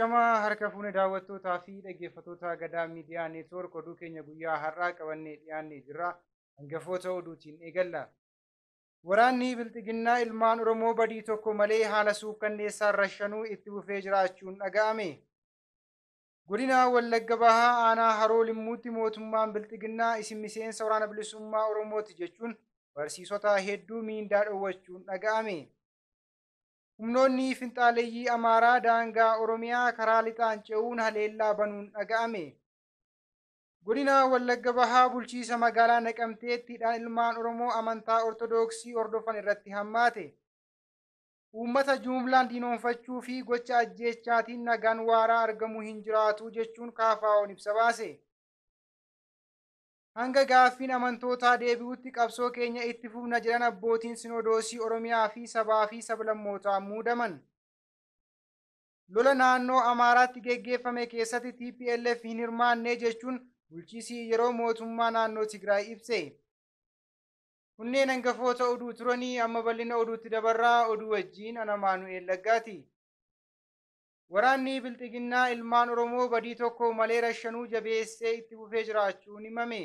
Ashama harka fuune daawwattootaa fi dhaggeeffattoota Gadaa Miidiyaa Neetwoork oduu keenya guyyaa har'aa qabannee dhiyaannee jirra. Hangafoota oduutiin eegalla. Waraanni Bilxiginnaa ilmaan Oromoo badii tokko malee haala suukkanneessaan rashanuu itti fufee jiraachuun dhaga'ame. Godina Wallagga Bahaa aanaa Haroo Limmuutti mootummaan Bilxiginnaa isin miseensa waraana bilisummaa Oromooti jechuun barsiisota hedduu miindaa dhoowwachuun dhaga'ame. Humnoonni finxaaleeyyii Amaaraa daangaa Oromiyaa karaa lixaan ce'uun haleellaa banuun dhaga'ame. Godina Wallagga Bahaa bulchiisa magaalaa Naqamteettiidhaan ilmaan Oromoo amantaa Ortodoksii hordofan irratti hammaate. Uummata jumlaan diinoonfachuu fi gocha ajjeechaatiin nagaan waaraa argamuu hin jiraatu jechuun KFO'n ibsa baase. Hanga gaaffiin amantootaa deebi'utti qabsoo keenya itti fufna jedhan abbootiin Sinodoosii Oromiyaa fi sabaa fi sablammootaa muudaman. Lola naannoo Amaaraatti geggeeffame keessatti TPLF hin hirmaanne jechuun bulchiisi yeroo mootummaa naannoo Tigraay ibse. Kunneen hangafoota oduu turanii amma bal'ina oduutti dabarraa oduu wajjiin ana Maanu'eel Laggaati. Waraanni Bilxiginnaa ilmaan Oromoo badii tokko malee rashanuu jabeessee itti fufee jiraachuun himame.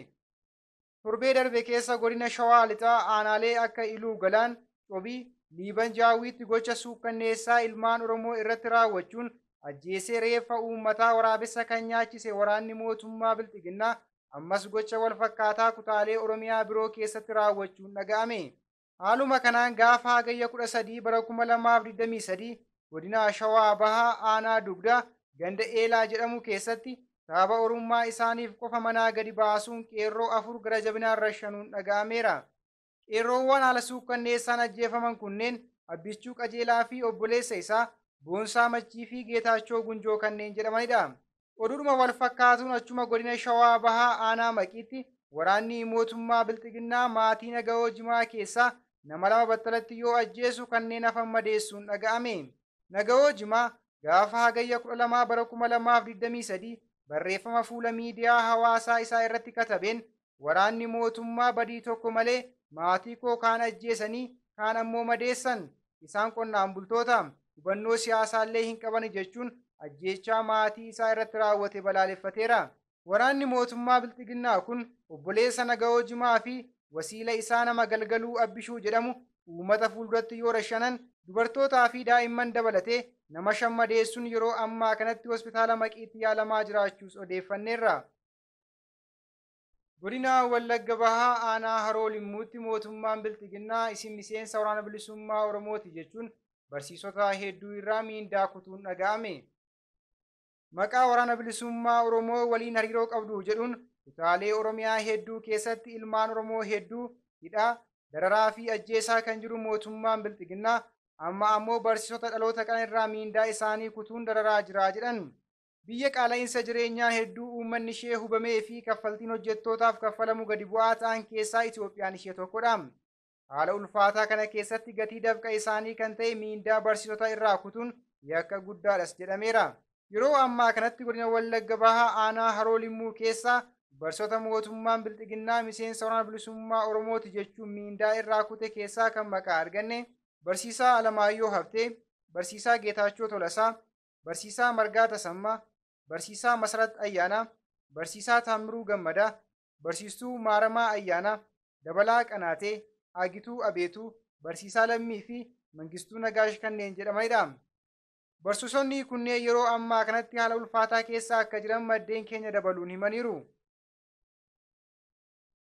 Torbee darbe keessa godina Shawaa Lixaa aanaalee akka Iluu Galaan, Cobii, Liiban Jaawwiitti gocha suukkanneessaa ilmaan Oromoo irratti raawwachuun ajjeesee reeffa uummataa waraabessa kan nyaachise waraanni mootummaa Bilxiginnaa ammas gocha wal fakkaataa kutaalee Oromiyaa biroo keessatti raawwachuun dhaga'ame. Haaluma kanaan gaafa hagayya 13 bara 2023 godina Shawaa Bahaa aanaa Dugdaa ganda Eelaa jedhamu keessatti sababa orummaa isaaniif qofa manaa gadi baasuun qeerroo 4 gara jabinaan rashanuun dhaga'ameera. Qeerroowwan haala suukkanneessaan ajjeefaman kunneen Abbichuu Qajeelaa fi obboleessa isaa Boonsaa Machii fi Geetaachoo Gunjoo kanneen jedhamanidha. Oduudhuma wal fakkaatuun achuma godina Shawaa Bahaa aanaa Maqiitti waraanni mootummaa Bilxiginnaa maatii Nagahoo Jimaa keessaa nama 2 battalatti yoo ajjeesu kanneen hafan madeessuun dhaga'ame. Nagahoo Jimaa gaafa hagayya 12 bara 2023 barreeffama fuula miidiyaa hawaasaa isaa irratti katabeen waraanni mootummaa badii tokko malee maatii koo kaan ajjeesanii kaan ammoo madeessan, isaan qonnaan bultoota, hubannoo siyaasaallee hin qaban jechuun ajjeechaa maatii isaa irratti raawwate balaaleffateera. Waraanni mootummaa Bilxiginnaa kun obboleessa Nagahoo Jimaa fi wasiila isaa nama Galgaluu Abbishuu jedhamu uummata fuulduratti yoo rashanan dubartootaa fi daa'imman dabalatee nama 5 madeessuun yeroo ammaa kanatti hospitaala Maqiitti yaalamaa jiraachuus odeeffanneerra. Godina Wallagga Bahaa aanaa Haroo Limmuutti mootummaan Bilxiginnaa isin miseensa waraana bilisummaa Oromooti jechuun barsiisota hedduu irraa miindaa kutuun dhaga'ame. Maqaa waraana bilisummaa Oromoo waliin hariiroo qabdu jedhuun kutaalee Oromiyaa hedduu keessatti ilmaan Oromoo hedduu hidhaa, dararaa fi ajjeesaa kan jiru mootummaan Bilxiginnaa amma ammoo barsiisota dhaloota kana irraa miindaa isaanii kutuun dararaa jira jedhan. Biyya qaala'insa jireenyaa hedduu uummanni ishee hubamee fi kaffaltiin hojjettootaaf kaffalamu gadi bu'aa ta'an keessaa Itoophiyaan ishee tokkodha. Haala ulfaataa kana keessatti gatii dafqa isaanii kan ta'e miindaa barsiisota irraa kutuun yakka guddaadhas jedhameera. Yeroo ammaa kanatti godina Wallagga Bahaa aanaa Haroo Limmuu keessaa barsiisota mootummaan Bilxiginnaa miseensa waraana bilisummaa Oromooti jechuun miindaa irraa kute keessaa kan maqaa arganne Barsiisaa Alamaayyoo Haftee, Barsiisaa Geetaachoo Tolasaa, Barsiisaa Margaa Tasammaa, Barsiisaa Masarat Ayyaanaa, Barsiisaa Taammiruu Gammadaa, Barsiistuu Maaramaa Ayyaanaa, Dabalaa Qanaatee, Agituu Abeetuu, Barsiisaa Lammii fi Mangistuu Nagaash kanneen jedhamanidha. Barsiisonni kunneen yeroo ammaa kanatti haala ulfaataa keessa akka jiran maddeen keenya dabaluun himaniiru.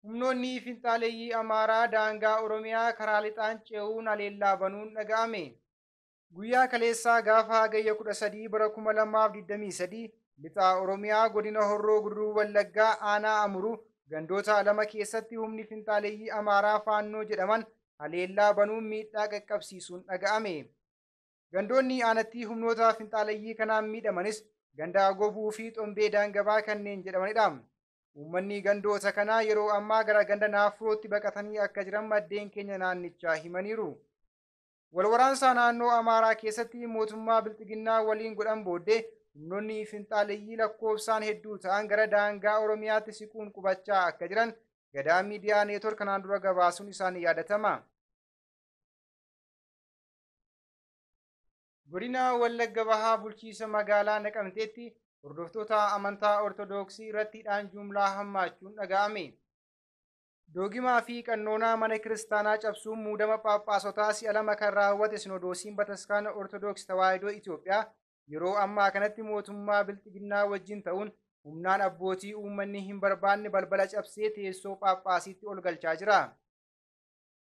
Humnoonni finxaaleeyyii Amaaraa daangaa Oromiyaa karaa lixaan ce'uun haleellaa banuun dhaga'ame. Guyyaa kaleessaa gaafa hagayya 13 bara 2023 lixaa Oromiyaa godina Horroo Guduruu Wallaggaa aanaa Amuruu gandoota 2 keessatti humni finxaaleeyyii Amaaraa Faannoo jedhaman haleellaa banuun miidhaa qaqqabsiisuun dhaga'ame. Gandoonni aanatti humnoota finxaaleeyyii kanaan miidhamanis ganda Gobuu fi Xombee Daangabaa kanneen jedhamanidha. Uummanni gandoota kanaa yeroo ammaa gara ganda Naafurootti baqatanii akka jiran maddeen keenya naannichaa himaniiru. Walwaraansa naannoo Amaaraa keessatti mootummaa Bilxiginnaa waliin godhan booddee humnoonni finxaaleeyyii lakkoofsaan hedduu ta'an gara daangaa Oromiyaatti siquun qubachaa akka jiran Gadaa Miidiyaa Neetwoork kanaan dura gabaasuun isaanii yaadatama. Godina Wallagga Bahaa bulchiinsa magaalaa Naqamteetti hordoftoota amantaa Ortodoksii irrattiidhaan jumlaa hammaachuun dhaga'ame. Doogimaa fi qannoonaa mana kiristaanaa cabsuun muudama phaapphaasotaa si'a lama kan raawwate Sinodoosiin Bataskaana Ortodoksii Tawaahidoo Itoophiyaa yeroo ammaa kanatti mootummaa Bilxiginnaa wajjin ta'uun humnaan abbootii uummanni hin barbaanne balbala cabsee teessoo phaaphaasiitti ol galchaa jira.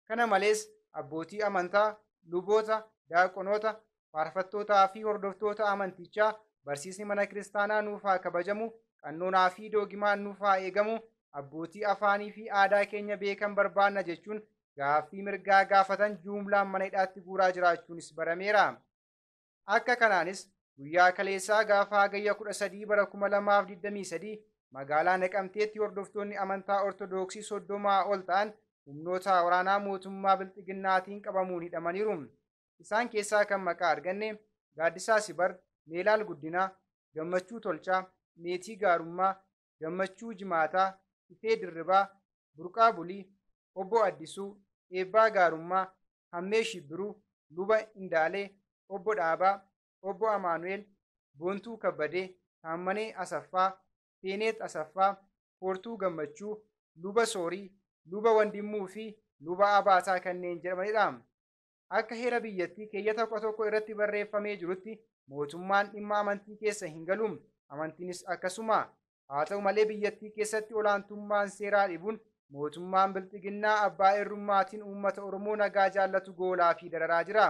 Kana malees abbootii amantaa, luboota, daaqonoota, faarfattootaa fi hordoftoota amantichaa barsiisni mana kiristaanaa nuuf haa kabajamu, qannoonaa fi doogimaan nuuf haa eegamu, abbootii afaanii fi aadaa keenya beekan barbaanna jechuun gaaffii mirgaa gaafatan jumlaan mana hidhaatti guuraa jiraachuunis barameera. Akka kanaanis guyyaa kaleessaa gaafa hagayya 13 bara 2023 magaalaa Naqamteetti hordoftoonni amantaa Ortodoksii 30 ol ta'an humnoota waraanaa mootummaa Bilxiginnaatiin qabamuun hidhamaniiru. Isaan keessaa kan maqaa arganne Gaaddisaa Sibar, Meelaal Guddinaa, Gammachuu Tolchaa, Meetii Gaarummaa, Gammachuu Jimaataa, Ifee Dirribaa, Burqaa Bulii, Obbo Addisuu, Eebbaa Gaarummaa, Hammee Shibbiruu, Luba Indaalee, Obbo Dhaabaa, Obbo Amaanu'eel, Boontuu Kabbadee, Taammanee Asaffaa, Feeneet Asaffaa, Hortuu Gammachuu, Luba Soorii, Luba Wandimmuu fi Luba Abaataa kanneen jedhamanidha. Akka heera biyyattii keeyyata tokko irratti barreeffamee jirutti mootummaan dhimma amantii keessa hin galu. Amantiinis akkasuma. Haa ta'u malee biyyattii keessatti olaantummaan seeraa dhibuun mootummaan Bilxiginnaa abbaa irrummaatiin uummata Oromoo nagaa jaallatu goolaa fi dararaa jira.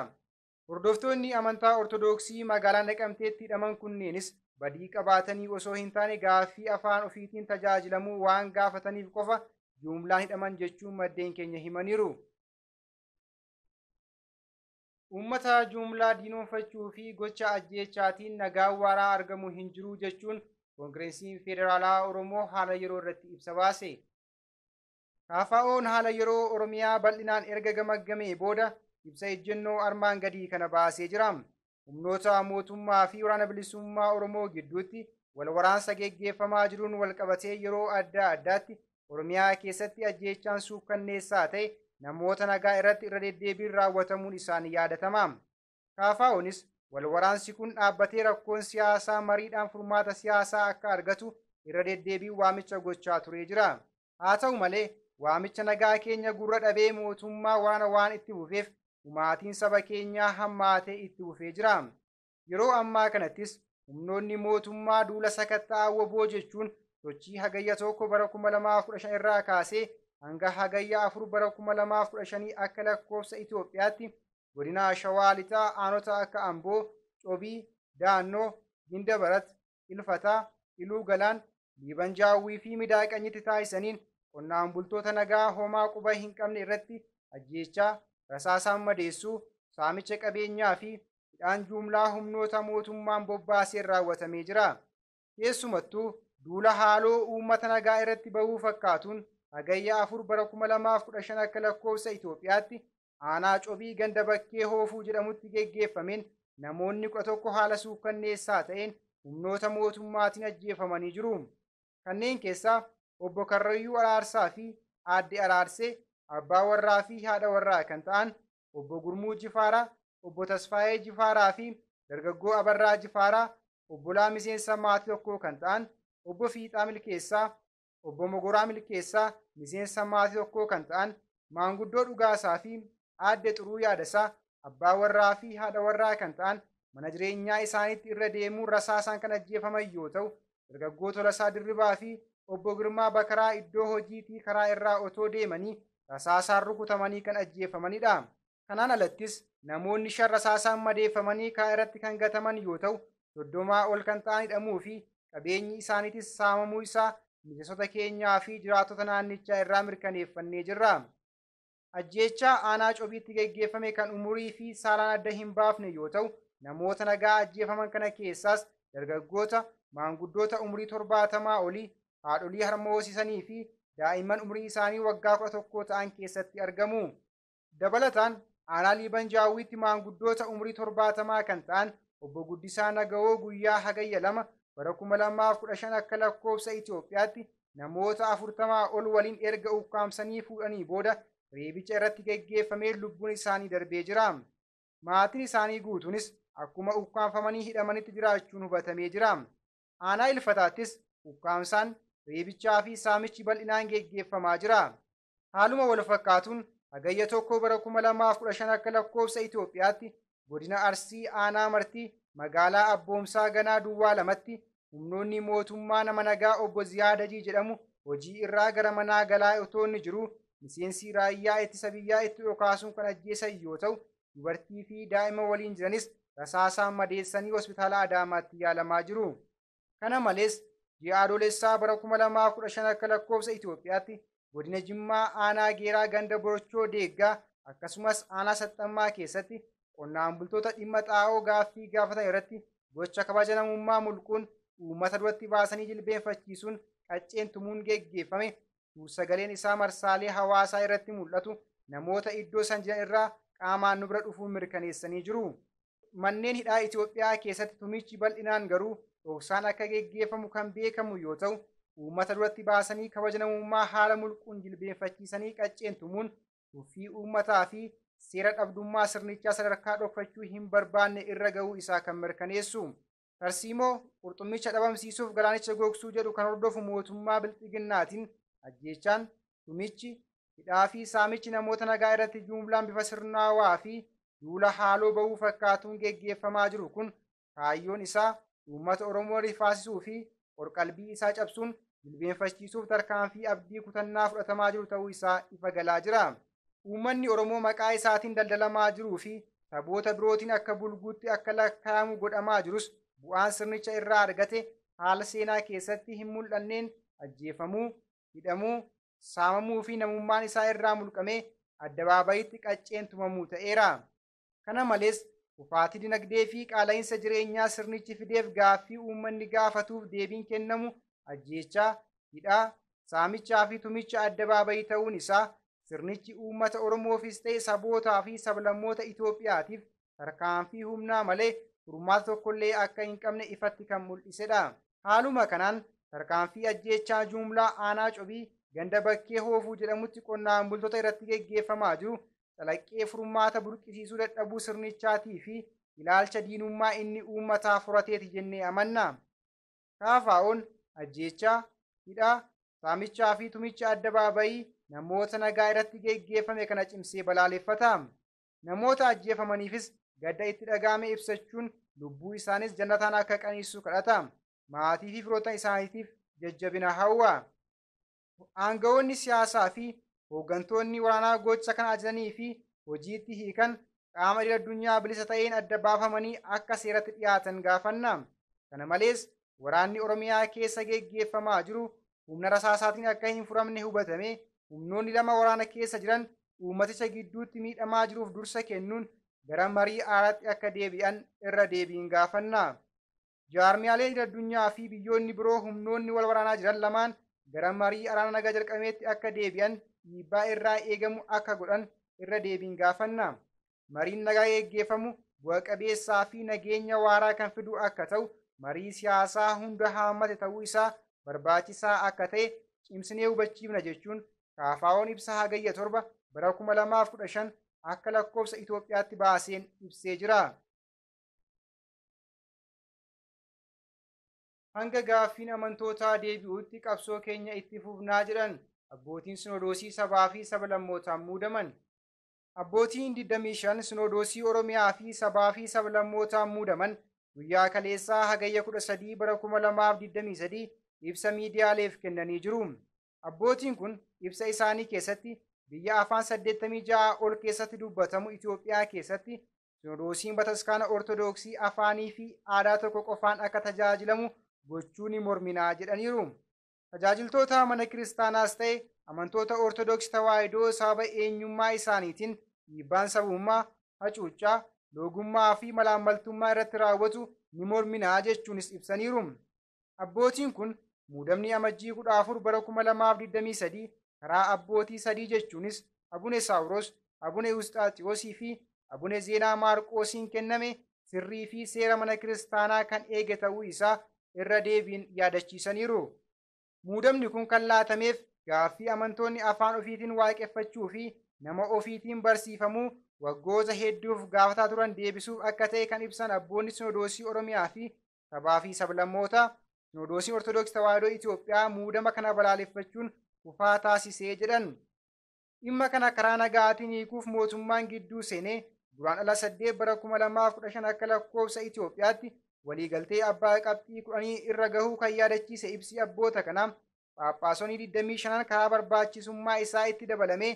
Hordoftoonni amantaa Ortodoksii magaalaa Naqamteetti hidhaman kunneenis badii qabaatanii osoo hin taane gaaffii afaan ofiitiin tajaajilamuu waan gaafataniif qofa jumlaan hidhaman jechuun maddeen keenya himaniiru. Uummata jumlaa diinoonfachuu fi gocha ajjeechaatiin nagaan waaraa argamu hin jiru jechuun Koongireesiin Federaalaa Oromoo haala yeroo irratti ibsa baase. KFO'n haala yeroo Oromiyaa bal'inaan erga gamaggamee booda ibsa ejjennoo armaan gadii kana baasee jira. Humnoota mootummaa fi waraana bilisummaa Oromoo gidduutti wal waraansa geggeeffamaa jiruun wal qabatee yeroo adda addaatti Oromiyaa keessatti ajjeechaan suukkanneessaa ta'e namoota nagaa irratti irra deddeebiin raawwatamuun isaanii yaadatama. KFO'nis wal waraansi kun dhaabbatee rakkoon siyaasaa mariidhaan furmaata siyaasaa akka argatu irra deddeebiin waamicha gochaa turee jira. Haa ta'u malee waamicha nagaa keenya gurra dhabee mootummaa waraana waan itti fufeef dhumaatiin saba keenyaa hammaatee itti fufee jira. Yeroo ammaa kanattis humnoonni mootummaa duula sakatta'aa WBO jechuun sochii hagayya 1 bara 2015 irraa kaasee hanga hagayya 4 bara 2015 akka lakkoofsa Itoophiyaatti godina Shawaa Lixaa aanota akka Amboo, Cobii, Daannoo, Ginda Barat, Ilfataa, Iluu Galaan, Liiban Jaawwii fi Midaaqanyitti taasisaniin qonnaan bultoota nagaa homaa quba hin qabne irratti ajjeechaa, rasaasaan madeessuu, saamicha qabeenyaa fi hidhaan jumlaa humnoota mootummaan bobbaaseen raawwatamee jira. Keessumattuu duula haaloo uummata nagaa irratti bahuu fakkaatuun hagayya 4 bara 2015 akka lakkoofsa Itoophiyaatti aanaa Cobii ganda bakkee Hoofuu jedhamutti geggeeffameen namoonni 11 haala suukkanneessaa ta'een humnoota mootummaatiin ajjeefamanii jiru. Kanneen keessaa obbo Karrayyuu Araarsaa fi aadde Araarsee abbaa warraa fi haadha warraa kan ta'an obbo Gurmuu Jifaaraa, obbo Tasfaayee Jifaaraa fi dargaggoo Abarraa Jifaaraa, obbolaa miseensa maatii tokkoo kan ta'an obbo Fiixaa Milkeessaa, obbo Mogoraa Milkeessaa miseensa maatii tokkoo kan ta'an maanguddoo Dhugaasaa fi aadde Xuruu Yaadasaa abbaa warraa fi haadha warraa kan ta'an mana jireenyaa isaaniitti irra deemuun rasaasaan kan ajjeefaman yoo ta'u, dargaggoo Tolasaa Dirribaa fi obbo Girmaa Bakaraa iddoo hojiitii karaa irraa otoo deemanii rasaasaan rukutamanii kan ajjeefamanidha. Kanaan alattis namoonni 5 rasaasaan madeeffamanii karaa irratti kan gataman yoo ta'u, 30 ol kan ta'an hidhamuu fi qabeenyi isaaniitis saamamuu isaa miseensota keenyaa fi jiraattota naannichaa irraa mirkaneeffannee jirra. Ajjeechaa aanaa Cobiitti geggeeffame kan umurii fi saalaan adda hin baafne yoo ta'u, namoota nagaa ajjeefaman kana keessaas dargaggoota, maanguddoota umurii 70 olii, haadholii harma hoosisanii fi daa'imman umurii isaanii waggaa 11 ta'an keessatti argamu. Dabalataan aanaa Liiban Jaawwiitti maanguddoota umurii 70 kan ta'an obbo Guddisaa Nagawoo guyyaa hagayya 2 bara 2015 akka lakkoofsa Itoophiyaatti namoota 40 ol waliin erga ukkaamsanii fuudhanii booda reebicha irratti geggeeffamee lubbuun isaanii darbee jira. Maatiin isaanii guutuunis akkuma ukkaanfamanii hidhamanitti jiraachuun hubatamee jira. Aanaa Ilfataattis ukkaamsaan, reebichaa fi saamichi bal'inaan geggeeffamaa jira. Haaluma wal fakkaatuun hagayya 1 bara 2015 akka lakkoofsa Itoophiyaatti godina Arsii aanaa Martii magaalaa Abboomsaa ganaa duwwaa lamatti humnoonni mootummaa nama nagaa obbo Ziyaadajii jedhamu hojii irraa gara manaa galaa otoo inni jiru miseensi raayyaa ittisa biyyaa itti dhokaasuun kan ajjeesan yoo ta'u, dubartii fi daa'ima waliin jiranis rasaasaan madeessanii hospitaala Adaamaatti yaalamaa jiru. Kana malees ji'a adoolessaa bara 2015 akka lakkoofsa Itoophiyaatti godina Jimmaa aanaa Geeraa ganda Borchoo Deeggaa akkasumas aanaa Saxxammaa keessatti qonnaan bultoota dhimma xaa'oo gaaffii gaafatan irratti gocha kabaja namummaa mulquun uummata duratti baasanii jilbeenfachiisuun qacceen tumuun geggeeffame. Sagaleen isaa marsaalee hawaasaa irratti mul'atu namoota iddoo san jiran irraa qaamaan nu bira dhufuun mirkaneessanii jiru. Manneen hidhaa Itoophiyaa keessatti tumichi bal'inaan garuu dhoksaan akka geggeeffamu kan beekamu yoo ta'u, uummata duratti baasanii kabaja namummaa haala mulquun jilbeenfachiisanii qacceen tumuun tuffii uummataa fi seera dhabdummaa sirnichaa sadarkaa dhokfachuu hin barbaanne irra ga'uu isaa kan mirkaneessu. Tarsiimoo qurxummicha dhabamsiisuuf galaanicha gogsuu jedhu kan hordofu mootummaa Bilxiginnaatiin ajjeechaan, tumichi, hidhaa fi saamichi namoota nagaa irratti jumlaan bifa sirnaawaa fi duula haaloo bahuu fakkaatuun geggeeffamaa jiru kun kaayyoon isaa uummata Oromoo rifaasisuu fi qorqalbii isaa cabsuun jilbeenfachiisuuf tarkaanfii abdii kutannaa fudhatamaa jiru ta'uu isaa ifa galaa jira. Uummanni Oromoo maqaa isaatiin daldalamaa jiruu fi saboota birootiin akka bulguutti akka lakkaayamu godhamaa jirus bu'aan sirnicha irraa argate haala seenaa keessatti hin mul'anneen ajjeefamuu, hidhamuu, saamamuu fi namummaan isaa irraa mulqamee addabaabayitti qacceen tumamuu ta'eera. Kana malees kufaatii dinagdee fi qaala'insa jireenyaa sirnichi fideef gaaffii uummanni gaafatuuf deebiin kennamu ajjeechaa, hidhaa, saamichaa fi tumicha addabaabayii ta'uun isaa sirnichi uummata Oromoofis ta'e sabootaa fi sablammoota Itoophiyaatiif tarkaanfii humnaa malee furmaata tokkollee akka hin qabne ifatti kan mul'isedha. Haaluma kanaan tarkaanfii ajjeechaa jumlaa aanaa Cobii ganda Bakkee Hoofuu jedhamutti qonnaan bultoota irratti geggeeffamaa jiru calaqqee furmaata burqisiisuu dadhabuu sirnichaatii fi ilaalcha diinummaa inni uummataa furateeti jennee amanna. KFO'n ajjeechaa, hidhaa, saamichaa fi tumicha addabaabayii namoota nagaa irratti geggeeffame kana cimsee balaaleffata. Namoota ajjeefamaniifis gadda itti dhagahame ibsachuun lubbuu isaanis jannataan akka qaniisu kadhata. Maatii fi firoota isaaniitiif jajjabina hawwa. Aangawoonni siyaasaa fi hooggantoonni waraanaa gocha kana ajajanii fi hojiitti hiikan qaama idil addunyaa bilisa ta'een adda baafamanii akka seeratti dhiyaatan gaafanna. Kana malees waraanni Oromiyaa keessa geggeeffamaa jiru humna rasaasaatiin akka hin furamne hubatame humnoonni lama waraana keessa jiran uummaticha gidduutti miidhamaa jiruuf dursa kennuun gara marii araaraatti akka deebi'an irra deebiin gaafanna. Jaarmiyaaleen idil addunyaa fi biyyoonni biroo humnoonni wal waraanaa jiran lamaan gara marii araara nagaa jalqabeetti akka deebi'an dhiibbaa irraa eegamu akka godhan irra deebiin gaafanna. Mariin nagaa geggeeffamu bu'a qabeessaa fi nageenya waaraa kan fidu akka ta'u, marii siyaasaa hunda haammate ta'uu isaa barbaachisaa akka ta'e cimsinee hubachiifna jechuun KFO'n ibsa hagayya 7 bara 2015 akka lakkoofsa Itoophiyaatti baaseen ibsee jira. Hanga gaaffiin amantootaa deebi'utti qabsoo keenya itti fufnaa jedhan abbootiin sinodoosii sabaa fi sablammootaan muudaman. Abbootiin 25 sinodoosii Oromiyaa fi sabaa fi sablammootaan muudaman guyyaa kaleessaa hagayya 13 bara 2023 ibsa miidiyaaleef kennanii jiru. Abbootiin kun ibsa isaanii keessatti biyya afaan 86 ol keessatti dubbatamu Itoophiyaa keessatti sinodoosiin bataskaana Ortodoksii afaanii fi aadaa tokko qofaan akka tajaajilamu gochuu ni morminaa jedhaniiru. Tajaajiltoota mana kiristaanaas ta'e amantoota Ortodoksii Tawaahidoo sababa eenyummaa isaaniitiin dhiibbaan sabummaa, hacuuccaa, loogummaa fi malaammaltummaa irratti raawwatu ni morminaa jechuunis ibsaniiru. Abbootiin kun muudamni amajjii 14 bara 2023 karaa abbootii sadii jechuunis Abune Saawuros, Abune Usxaaxiyoosii fi Abune Zeenaa Maarqoosiin kenname sirrii fi seera mana kiristaanaa kan eege ta'uu isaa irra deebiin yaadachiisaniiru. Muudamni kun kan laatameef gaaffii amantoonni afaan ofiitiin waaqeffachuu fi nama ofiitiin barsiifamuu waggoota hedduuf gaafataa turan deebisuuf akka ta'e kan ibsan abboonni Sinodoosii Oromiyaa fi sabaa fi sablammoota Sinodoosiin Ortodoksii Tawaahidoo Itoophiyaa muudama kana balaaleffachuun kufaa taasisee jedhan. Dhimma kana karaa nagaatiin hiikuuf mootummaan gidduu seenee Guraandhala 8 bara 2015 akka lakkoofsa Itoophiyaatti waliigaltee abbaa qabxii 10 irra gahuu kan yaadachiise ibsi abboota kanaa Phaaphaasonni 25 karaa barbaachisummaa isaa itti dabalamee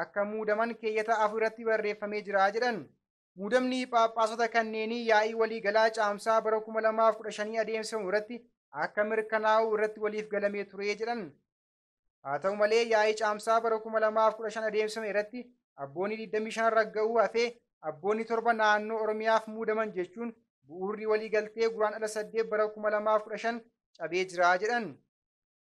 akka muudaman keeyyata 4 irratti barreeffamee jira jedhan. Muudamni Phaaphaasota kanneenii yaa'ii waliigalaa caamsaa bara 2015 adeemsifamu irratti akka mirkanaa'u irratti waliif galamee ture jedhan. Haa ta'u malee yaa'ii caamsaa bara 2015 adeemsifame irratti abboonni 25 ragga'uu hafee abboonni 7 naannoo Oromiyaaf muudaman jechuun bu'uurri waliigaltee Guraandhala 8 bara 2015 cabee jira jedhan.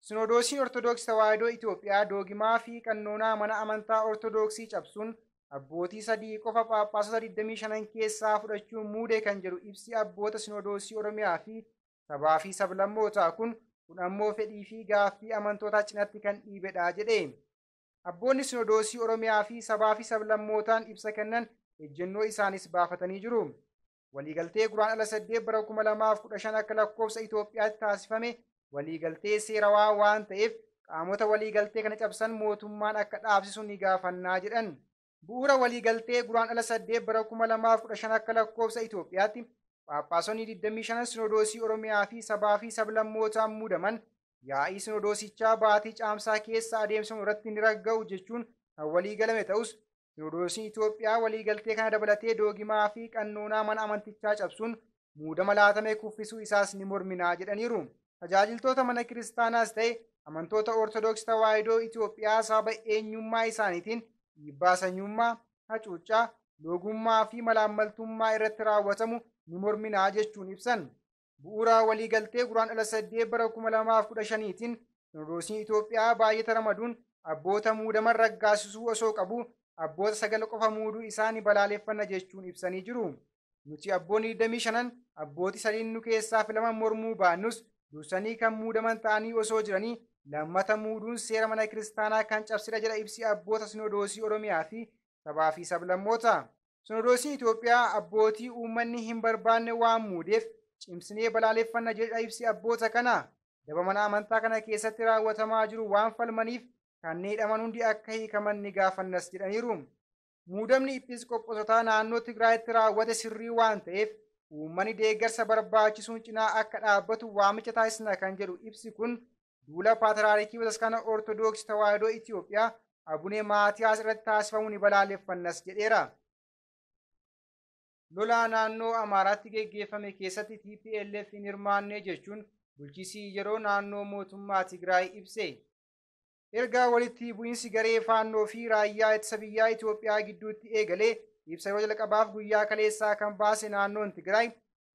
Sinodoosiin Ortodoksii Tawaahidoo Itoophiyaa doogimaa fi qannoonaa mana amantaa Ortodoksii cabsuun abbootii 3 qofa Phaaphaasota 25 keessaa fudhachuun muude kan jedhu ibsi abboota Sinodoosii Oromiyaa fi sabaa fi sablammootaa kun ammoo fedhii fi gaaffii amantootaa cinatti kan dhiibedha jedhe. Abboonni Sinodoosii Oromiyaa fi sabaa fi sablammootaan ibsa kennan ejjennoo isaanis baafatanii jiru. Waliigaltee Guraandhala 8 bara 2015 akka lakkoofsa Itoophiyaatti taasifame waliigaltee seerawaa waan ta'eef qaamota waliigaltee kana cabsan mootummaan akka dhaabsisu ni gaafannaa jedhan. Bu'uura waliigaltee Guraandhala 8 bara 2015 akka lakkoofsa Itoophiyaatti Phaaphaasonni 25 Sinodoosii Oromiyaa fi sabaa fi sablammootaan muudaman yaa'ii Sinodoosichaa baatii caamsaa keessa adeemsifamu irratti ni ragga'u jechuun kan waliigalame ta'us Sinodoosiin Itoophiyaa waliigaltee kana dabalatee doogimaa fi qannoonaa mana amantichaa cabsuun muudama laatame kuffisuu isaas ni morminaa jedhaniiru. Tajaajiltoota mana kiristaanaas ta'e amantoota Ortodoksii Tawaahidoo Itoophiyaa sababa eenyummaa isaaniitiin dhiibbaa sanyummaa, hacuuccaa, loogummaa fi malaammaltummaa irratti raawwatamu ni morminaa jechuun ibsan. Bu'uura waliigaltee Guraandhala 8 bara 2015tiin Sinodoosiin Itoophiyaa baay'ata ramaduun abboota muudaman raggaasisuu osoo qabu abboota 9 qofa muuduu isaanii balaaleffanna jechuun ibsanii jiru. Nuti abboonni 25 abbootii 3 nu keessaa filaman mormuu baannus dursanii kan muudaman ta'anii osoo jiranii lammata muuduun seera mana kiristaanaa kan cabsidha jedha ibsi abboota Sinodoosii Oromiyaa fi sabaa fi sablammoota. Sinodoosiin Itoophiyaa abbootii uummanni hin barbaanne waan muudeef cimsinee balaaleffanna jedha ibsi abboota kana. Daba mana amantaa kana keessatti raawwatamaa jiru waan falmaniif kanneen hidhaman hundi akka hiikaman ni gaafannas jedhaniiru. Muudamni Episkooposotaa naannoo Tigraayitti raawwate sirrii waan ta'eef uummanni deeggarsa barbaachisuun cinaa akka dhaabbatu waamicha taasisna kan jedhu ibsi kun duula Paatriyaarkii Bataskaana Ortodoksii Tawaahidoo Itoophiyaa Abune Maatiyaas irratti taasifamu ni balaaleffannas jedheera. Lolaa naannoo Amaaraatti geggeeffame keessatti TPLF hin hirmaanne jechuun bulchiinsi yeroo naannoo mootummaa Tigraay ibse. Erga walitti bu'iinsi garee faannoo fi raayyaa ittisa biyyaa Itoophiyaa gidduutti eegalee ibsa yeroo jalqabaaf guyyaa kaleessaa kan baase naannoon Tigraay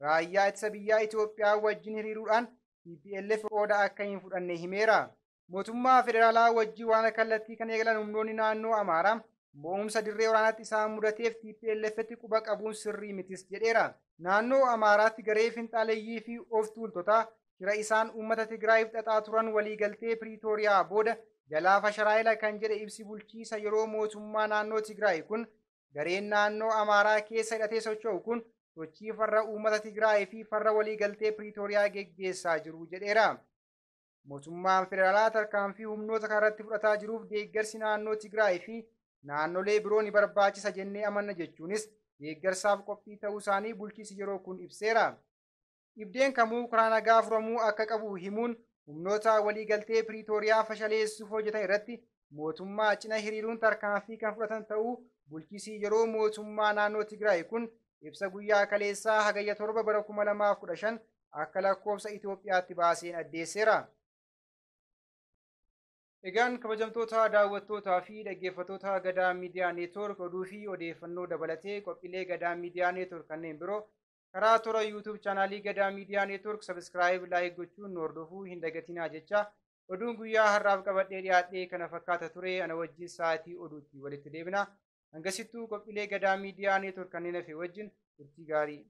raayyaa ittisa biyyaa Itoophiyaa wajjin hiriiruudhaan TPLF qooda akka hin fudhanne himeera. Mootummaa federaalaa wajjin waraana kallattii kan eegalan humnoonni naannoo Amaaraa mo'umsa dirree waraanaatti isaan mudateef TPLFtti quba qabuun sirrii mitis jedheera. Naannoo Amaaraatti garee finxaaleeyyii fi of tuultotaa shira isaan uummata Tigraayiif xaxaa turan waliigaltee Piriitooriyaa booda jalaa fashalaa'ela kan jedhe ibsi bulchiinsa yeroo mootummaa naannoo Tigraay kun gareen naannoo Amaaraa keessa hidhatee socho'u kun sochii farra uummata Tigraay fi farra waliigaltee Piriitooriyaa geggeessaa jiru jedheera. Mootummaan federaalaa tarkaanfii humnoota kanarratti fudhataa jiruuf deeggarsi naannoo Tigraay fi naannolee biroo ni barbaachisa jennee amanna jechuunis deeggarsaaf qophii ta'uu isaanii bulchiinsi yeroo kun ibseera. Dhibdeen kamuu karaa nagaa furamuu akka qabu himuun humnoota waliigaltee Piriitooriyaa fashaleessuuf hojjetan irratti mootummaa cina hiriiruun tarkaanfii kan fudhatan ta'uu bulchiinsi yeroo mootummaa naannoo Tigraay kun ibsa guyyaa kaleessaa hagayya 7 bara 2015 akka lakkoofsa Itoophiyaatti baaseen addeesseera. Egaan kabajamtoota daawwattootaa fi dhaggeeffattoota Gadaa Miidiyaa Neetwoork oduu fi odeeffannoo dabalatee qophiilee Gadaa Miidiyaa Neetwoork kanneen biroo karaa toora YouTube chaanaalii Gadaa Miidiyaa Neetwoork subscribe like gochuun hordofuu hin dagatinaa jecha oduun guyyaa har'aaf qabadhee dhiyaadhee kana fakkaata ture ana wajjin sa'aatii oduutti walitti deebina. Hangasittuu qophiilee Gadaa Miidiyaa Neetwoork kanneen hafe wajjin turtii gaarii.